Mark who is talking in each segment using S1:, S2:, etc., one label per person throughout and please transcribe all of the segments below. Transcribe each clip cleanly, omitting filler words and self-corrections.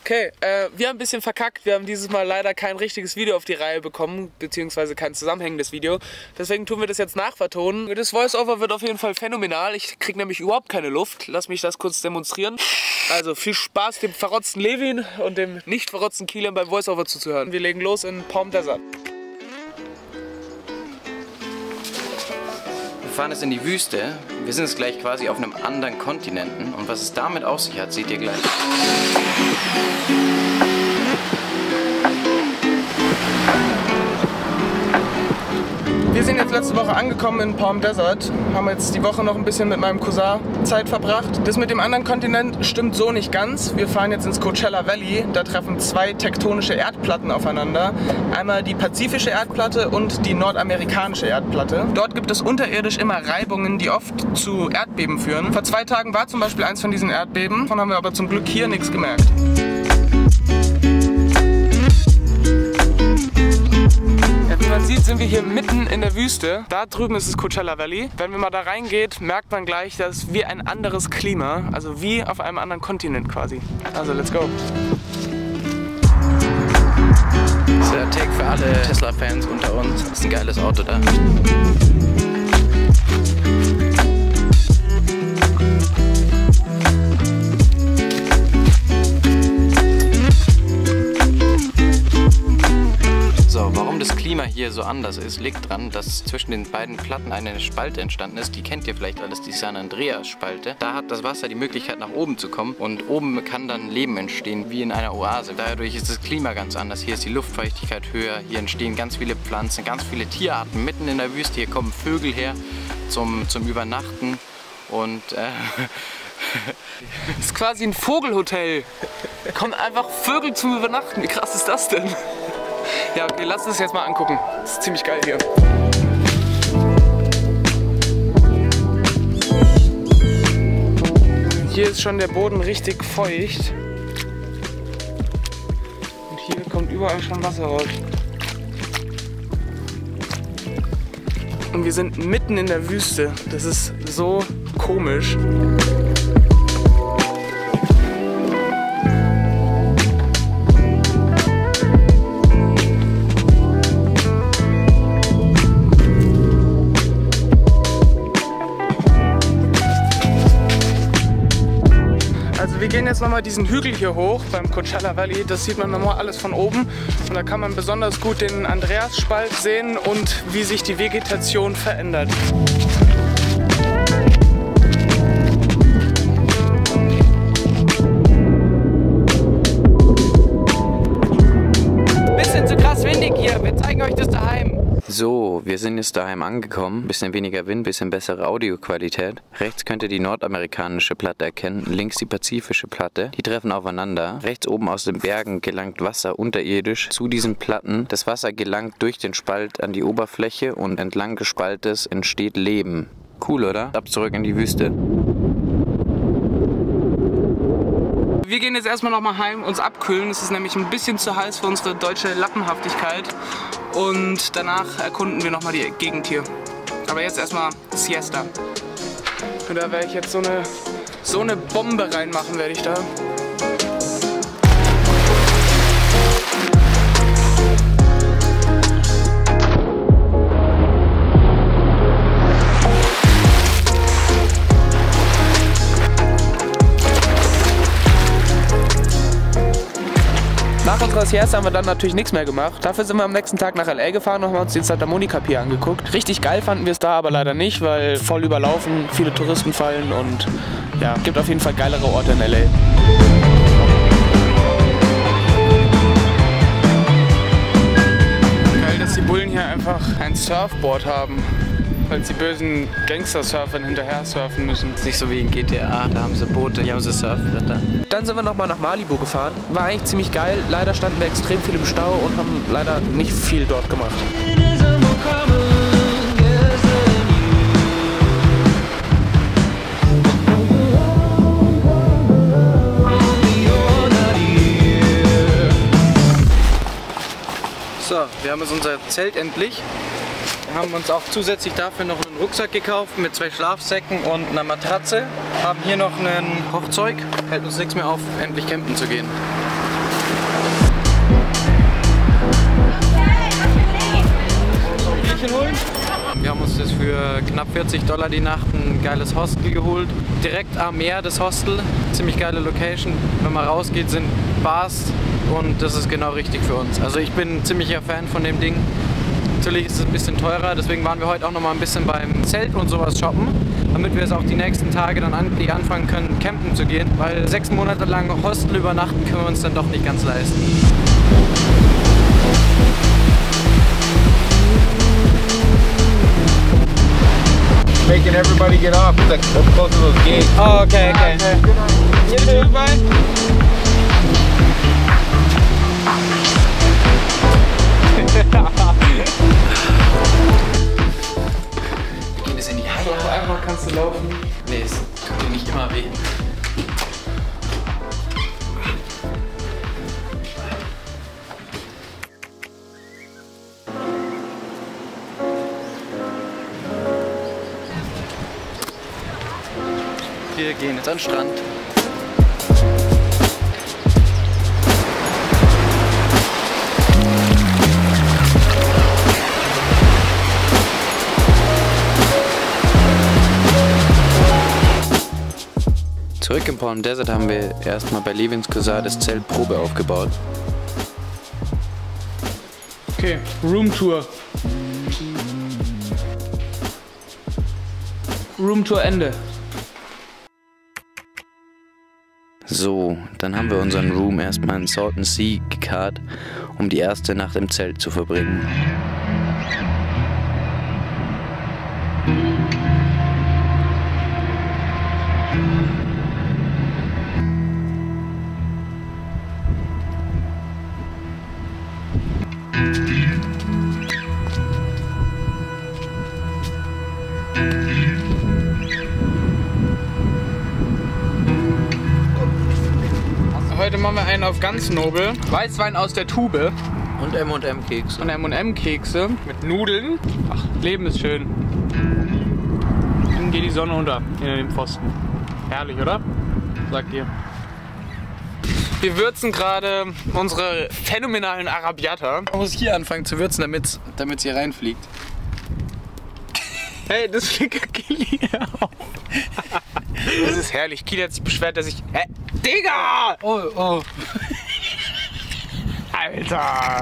S1: Okay, wir haben ein bisschen verkackt. Wir haben dieses Mal leider kein richtiges Video auf die Reihe bekommen, beziehungsweise kein zusammenhängendes Video. Deswegen tun wir das jetzt nachvertonen. Das Voice-Over wird auf jeden Fall phänomenal. Ich kriege nämlich überhaupt keine Luft. Lass mich das kurz demonstrieren. Also viel Spaß dem verrotzten Levin und dem nicht verrotzten Kilian beim Voice-Over zuzuhören. Wir legen los in Palm Desert.
S2: Wir fahren jetzt in die Wüste. Wir sind jetzt gleich quasi auf einem anderen Kontinenten. Und was es damit auf sich hat, seht ihr gleich.
S1: Wir sind jetzt letzte Woche angekommen in Palm Desert, haben jetzt die Woche noch ein bisschen mit meinem Cousin Zeit verbracht. Das mit dem anderen Kontinent stimmt so nicht ganz. Wir fahren jetzt ins Coachella Valley, da treffen zwei tektonische Erdplatten aufeinander. Einmal die pazifische Erdplatte und die nordamerikanische Erdplatte. Dort gibt es unterirdisch immer Reibungen, die oft zu Erdbeben führen. Vor 2 Tagen war zum Beispiel eins von diesen Erdbeben, davon haben wir aber zum Glück hier nichts gemerkt. Wie man sieht, sind wir hier mitten in der Wüste. Da drüben ist das Coachella Valley. Wenn man da reingeht, merkt man gleich, dass es wie ein anderes Klima, also wie auf einem anderen Kontinent quasi. Also, let's go.
S2: Das ist der Take für alle Tesla-Fans unter uns. Das ist ein geiles Auto da. Warum das Klima hier so anders ist, liegt daran, dass zwischen den beiden Platten eine Spalte entstanden ist. Die kennt ihr vielleicht alles, die San Andreas Spalte. Da hat das Wasser die Möglichkeit nach oben zu kommen und oben kann dann Leben entstehen, wie in einer Oase. Dadurch ist das Klima ganz anders. Hier ist die Luftfeuchtigkeit höher, hier entstehen ganz viele Pflanzen, ganz viele Tierarten mitten in der Wüste. Hier kommen Vögel her zum Übernachten und
S1: das ist quasi ein Vogelhotel. Da kommen einfach Vögel zum Übernachten. Wie krass ist das denn? Ja, okay, lass uns das jetzt mal angucken. Das ist ziemlich geil hier. Hier ist schon der Boden richtig feucht. Und hier kommt überall schon Wasser raus. Und wir sind mitten in der Wüste. Das ist so komisch. Wir gehen jetzt nochmal diesen Hügel hier hoch beim Coachella Valley. Das sieht man nochmal alles von oben. Und da kann man besonders gut den Andreas-Spalt sehen und wie sich die Vegetation verändert.
S2: Bisschen zu krass windig hier. Wir zeigen euch das daheim. So, wir sind jetzt daheim angekommen. Bisschen weniger Wind, bisschen bessere Audioqualität. Rechts könnt ihr die nordamerikanische Platte erkennen, links die pazifische Platte. Die treffen aufeinander. Rechts oben aus den Bergen gelangt Wasser unterirdisch zu diesen Platten. Das Wasser gelangt durch den Spalt an die Oberfläche und entlang des Spaltes entsteht Leben. Cool, oder? Ab zurück in die Wüste.
S1: Wir gehen jetzt erstmal nochmal heim, uns abkühlen. Es ist nämlich ein bisschen zu heiß für unsere deutsche Lappenhaftigkeit. Und danach erkunden wir nochmal die Gegend hier. Aber jetzt erstmal Siesta. Und da werde ich jetzt so eine Bombe reinmachen, werde ich da. Nach unserer Siesta haben wir dann natürlich nichts mehr gemacht. Dafür sind wir am nächsten Tag nach LA gefahren und haben uns den Santa Monica Pier angeguckt. Richtig geil fanden wir es da aber leider nicht, weil voll überlaufen, viele Touristen fallen und ja, gibt auf jeden Fall geilere Orte in LA. Geil, dass die Bullen hier einfach ein Surfboard haben, weil die bösen Gangster-Surfern hinterher surfen müssen.
S2: Nicht so wie in GTA, da haben sie Boote, hier haben sie Surfbretter.
S1: Dann sind wir nochmal nach Malibu gefahren. War eigentlich ziemlich geil. Leider standen wir extrem viel im Stau und haben leider nicht viel dort gemacht. So, wir haben jetzt unser Zelt endlich. Wir haben uns auch zusätzlich dafür noch einen Rucksack gekauft mit 2 Schlafsäcken und einer Matratze. Haben hier noch ein Kochzeug. Hält uns nichts mehr auf, endlich campen zu gehen.
S3: Zimmerchen holen?
S4: Wir haben uns das für knapp $40 die Nacht ein geiles Hostel geholt. Direkt am Meer das Hostel. Ziemlich geile Location. Wenn man rausgeht, sind Bars und das ist genau richtig für uns. Also ich bin ein ziemlicher Fan von dem Ding. Natürlich ist es ein bisschen teurer, deswegen waren wir heute auch noch mal ein bisschen beim Zelt und sowas shoppen, damit wir es auch die nächsten Tage dann anfangen können, campen zu gehen, weil 6 Monate lang Hostel übernachten können wir uns dann doch nicht ganz leisten.
S3: Making everybody get off. It's like close to those gates.
S4: Oh, okay, okay.
S3: You too, bye.
S4: Wir gehen jetzt in die Halle.
S1: So einfach kannst du laufen.
S4: Nee, es tut dir nicht immer weh. Wir gehen jetzt an den Strand.
S2: Zurück im Palm Desert haben wir erstmal bei Levins Cousin das Zelt Probe aufgebaut.
S1: Okay, Roomtour. Roomtour Ende.
S2: So, dann haben wir unseren Room erstmal in Salton Sea gekarrt, um die erste Nacht im Zelt zu verbringen.
S1: Heute machen wir einen auf ganz nobel. Weißwein aus der Tube.
S4: Und M&M-Kekse.
S1: Und M&M-Kekse mit Nudeln. Ach, Leben ist schön. Dann geht die Sonne unter hinter dem Pfosten. Herrlich, oder? Sagt ihr. Wir würzen gerade unsere phänomenalen Arabiata.
S4: Man muss hier anfangen zu würzen, damit es hier reinfliegt.
S1: Hey, das fliegt Kili auch. Das ist herrlich. Kili hat sich beschwert, dass ich... Digga!
S4: Oh, oh.
S1: Alter!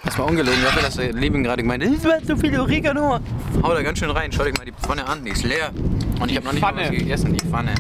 S4: Das war ungelogen, dafür, dass der Levin gerade gemeint hat, es war so viel Oregano. Hau da ganz schön rein, schau dir mal die Pfanne an, die ist leer. Und ich habe noch nicht mal was gegessen, die Pfanne.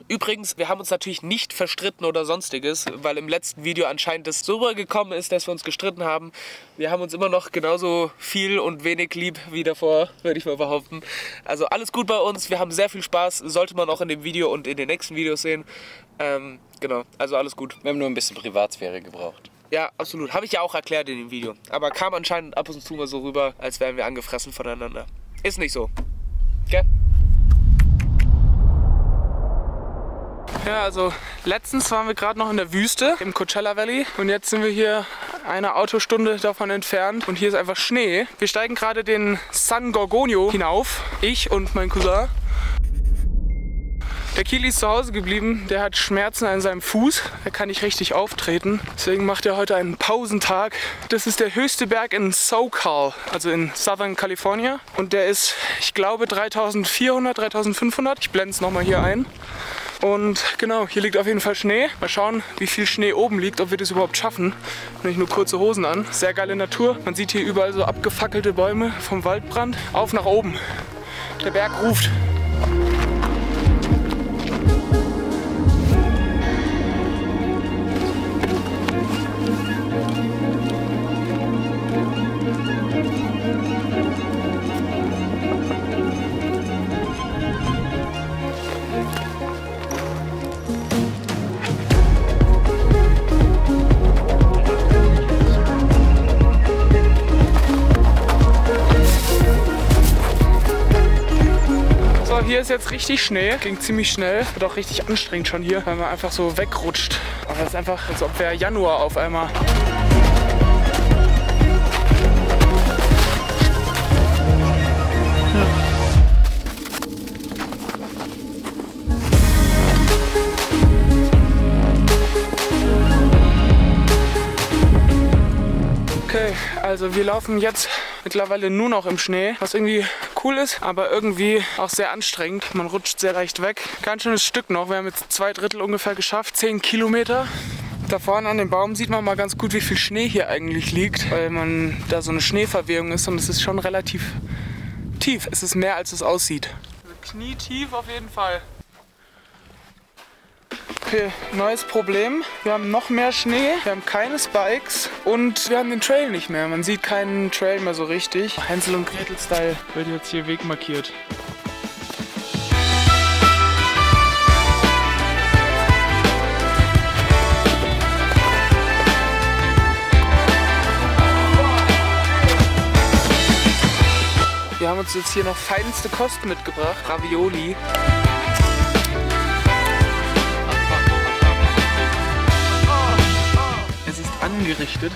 S1: Übrigens, wir haben uns natürlich nicht verstritten oder sonstiges, weil im letzten Video anscheinend das so rübergekommen ist, dass wir uns gestritten haben. Wir haben uns immer noch genauso viel und wenig lieb wie davor, würde ich mal behaupten. Also alles gut bei uns, wir haben sehr viel Spaß, sollte man auch in dem Video und in den nächsten Videos sehen. Genau, also alles gut.
S4: Wir haben nur ein bisschen Privatsphäre gebraucht.
S1: Ja, absolut. Habe ich ja auch erklärt in dem Video. Aber kam anscheinend ab und zu mal so rüber, als wären wir angefressen voneinander. Ist nicht so. Gell? Ja, also letztens waren wir gerade noch in der Wüste im Coachella Valley und jetzt sind wir hier eine Autostunde davon entfernt und hier ist einfach Schnee. Wir steigen gerade den San Gorgonio hinauf, ich und mein Cousin. Der Kili ist zu Hause geblieben, der hat Schmerzen an seinem Fuß, er kann nicht richtig auftreten. Deswegen macht er heute einen Pausentag. Das ist der höchste Berg in SoCal, also in Southern California. Und der ist, ich glaube, 3400, 3500. Ich blende es nochmal hier ein. Und genau, hier liegt auf jeden Fall Schnee. Mal schauen, wie viel Schnee oben liegt, ob wir das überhaupt schaffen. Nämlich nur kurze Hosen an. Sehr geile Natur. Man sieht hier überall so abgefackelte Bäume vom Waldbrand. Auf nach oben. Der Berg ruft. hier ist jetzt richtig Schnee. Ging ziemlich schnell. Wird auch richtig anstrengend schon hier, weil man einfach so wegrutscht. Aber es ist einfach, als ob wäre Januar auf einmal. Okay, also wir laufen jetzt mittlerweile nur noch im Schnee, was irgendwie cool ist, aber irgendwie auch sehr anstrengend. Man rutscht sehr leicht weg. Ganz schönes Stück noch. Wir haben jetzt 2/3 ungefähr geschafft, 10 Kilometer. Da vorne an dem Baum sieht man mal ganz gut, wie viel Schnee hier eigentlich liegt, weil man da so eine Schneeverwehung ist und es ist schon relativ tief. Es ist mehr, als es aussieht. Knietief auf jeden Fall. Okay, neues Problem. Wir haben noch mehr Schnee, wir haben keine Spikes und wir haben den Trail nicht mehr. Man sieht keinen Trail mehr so richtig. Hänsel und Gretel Style wird jetzt hier Weg markiert. Wir haben uns jetzt hier noch feinste Kost mitgebracht, Ravioli. Angerichtet.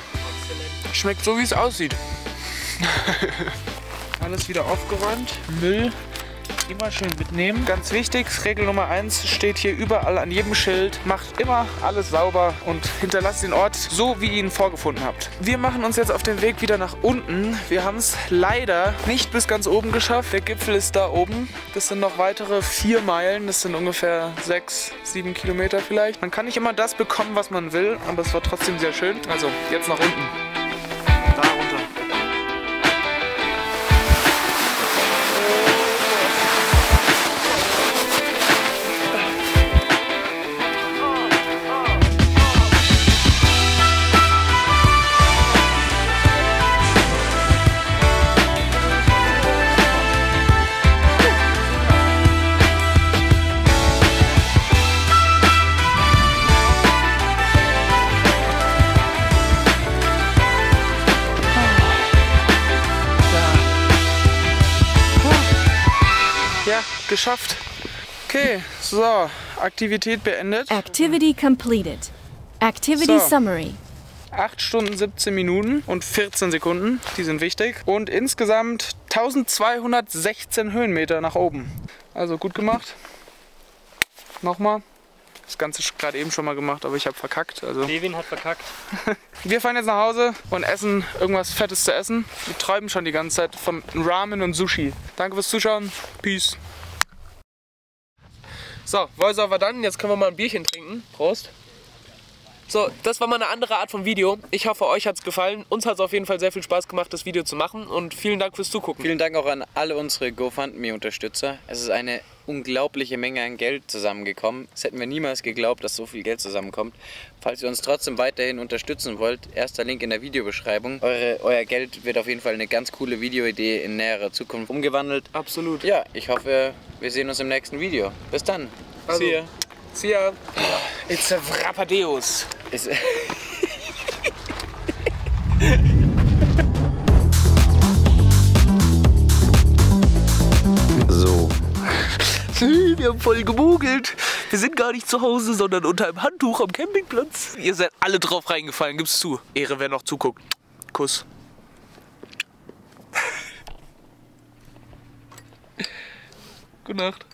S1: Schmeckt so, wie es aussieht. Alles wieder aufgeräumt. Müll immer schön mitnehmen. Ganz wichtig, Regel Nummer 1 steht hier überall an jedem Schild. Macht immer alles sauber und hinterlasst den Ort so, wie ihr ihn vorgefunden habt. Wir machen uns jetzt auf den Weg wieder nach unten. Wir haben es leider nicht bis ganz oben geschafft. Der Gipfel ist da oben. Das sind noch weitere 4 Meilen. Das sind ungefähr 6, 7 Kilometer vielleicht. Man kann nicht immer das bekommen, was man will, aber es war trotzdem sehr schön. Also jetzt nach unten. Da runter. Ja, geschafft. Okay, so, Aktivität beendet.
S5: Activity completed. Activity
S1: So.
S5: summary.
S1: 8 Stunden, 17 Minuten und 14 Sekunden, die sind wichtig. Und insgesamt 1216 Höhenmeter nach oben. Also gut gemacht. Nochmal. Das Ganze gerade eben schon mal gemacht, aber ich habe verkackt. Also.
S6: Levin hat verkackt.
S1: Wir fahren jetzt nach Hause und essen irgendwas Fettes zu essen. Wir träumen schon die ganze Zeit von Ramen und Sushi. Danke fürs Zuschauen. Peace. So, Voice-Over dann. Jetzt können wir mal ein Bierchen trinken. Prost. So, das war mal eine andere Art von Video. Ich hoffe, euch hat es gefallen. Uns hat es auf jeden Fall sehr viel Spaß gemacht, das Video zu machen. Und vielen Dank fürs Zugucken.
S2: Vielen Dank auch an alle unsere GoFundMe-Unterstützer. Es ist eine unglaubliche Menge an Geld zusammengekommen. Das hätten wir niemals geglaubt, dass so viel Geld zusammenkommt. Falls ihr uns trotzdem weiterhin unterstützen wollt, erster Link in der Videobeschreibung. Euer Geld wird auf jeden Fall eine ganz coole Videoidee in näherer Zukunft umgewandelt.
S1: Absolut.
S2: Ja, ich hoffe, wir sehen uns im nächsten Video. Bis dann.
S1: Also,
S2: See ya.
S1: See ya. It's a Wrappadeus.
S2: So.
S7: Wir haben voll gemogelt. Wir sind gar nicht zu Hause, sondern unter einem Handtuch am Campingplatz. Ihr seid alle drauf reingefallen, gib's zu. Ehre, wer noch zuguckt. Kuss. Gute Nacht.